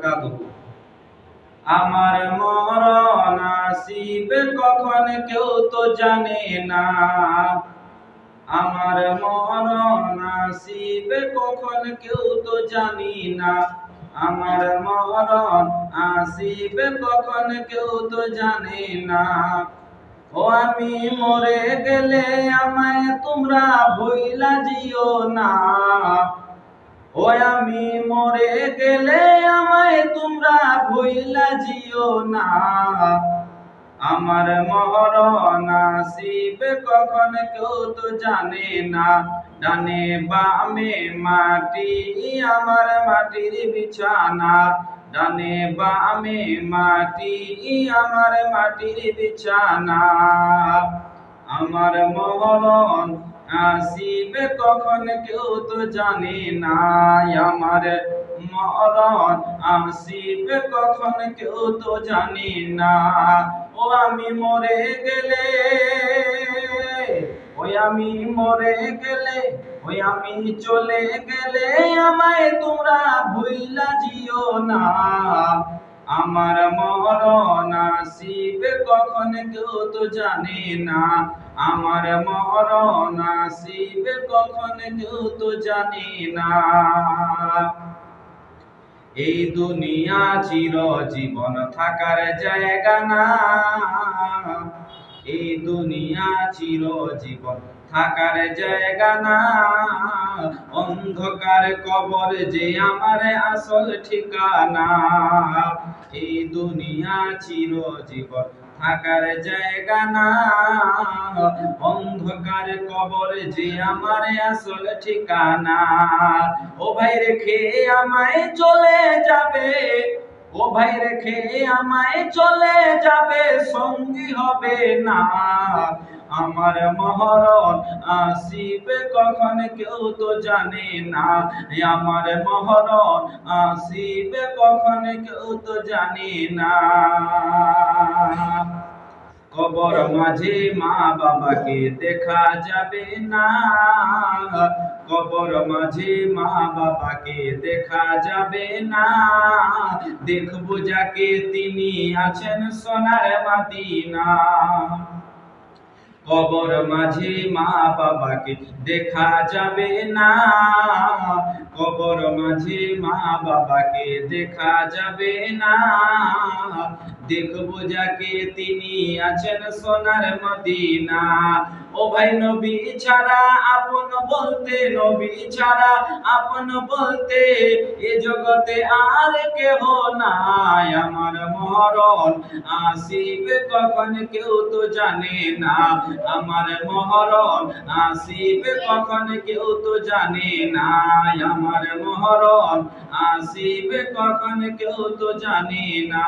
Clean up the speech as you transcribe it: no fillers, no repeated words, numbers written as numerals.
বারাকাতুহু। আমার মরণ আসিবে কখন কেউ তো জানে না, আমার মরণ আসিবে কখন কেউ তো জানি না, আমার মরণ আসিবে কখন কেউ তো জানে না। ও আমি মরে গেলে আমায় তোমরা ভুইলা যেও না, ও আমি মরে গেলে আমায় তোমরা ভুইলা যেও না। আমার মরণ আসিবে কখন কেউ তো জানে না, ডানে বামে মাটি আমার মাটির বিছানা, ডানে বামে মাটি আমার মাটির বিছানা। আমার মরণ আসিবে কখন কেউ তো জানে না, আমার মরণ আসিবে কখন কেউ তো জানে না। ও আমি মরে গেলে, ওই আমি মরে গেলে, ওই আমি চলে গেলে আমায় তোমরা ভুইলা যেও না। আমার মরণ আসিবে কখন কেউ তো জানে না, আমার মরণ আসিবে কখন কেউ তো জানে না। এই দুনিয়া চিরজীবন থাকার জায়গা না, এই দুনিয়া চিরজীবন থাকার জায়গা না, অন্ধকার কবর যে আমার আসল ঠিকানা। এই দুনিয়া চিরজীবন থাকার জায়গা না, অন্ধকার কবর যে আমার আসল ঠিকানা। ও ভাই রেখে আমায় চলে যাবে, ও ভাই রেখে আমায় চলে যাবে, সঙ্গী হবে না। আমার মরণ আসিবে কখন কেউ তো জানে না, আমার মরণ আসিবে কখন কেউ তো জানে না। কবর মাঝে মা বাবাকে দেখা যাবে না, কবর মাঝে মা বাবাকে দেখা যাবে না, দেখবো যাকে তিনি আছেন সোনার মদিনা। কবর মাঝে মা বাবাকে দেখা যাবে না, কবর মাঝে মা বাবাকে দেখা যাবে না, দেখবো যাকে তিনি আছেন সোনার মদিনা। ও ভাই নবী ছাড়া আপন বলতে, নবী ছাড়া আপন বলতে এ জগতে আর কেহ নাই। আমার মরণ আসিবে কখন কেউ তো জানে না, আমার মরণ আসিবে কখন কেউ তো জানে না, আমার মরণ আসিবে কখন কেউ তো জানে না।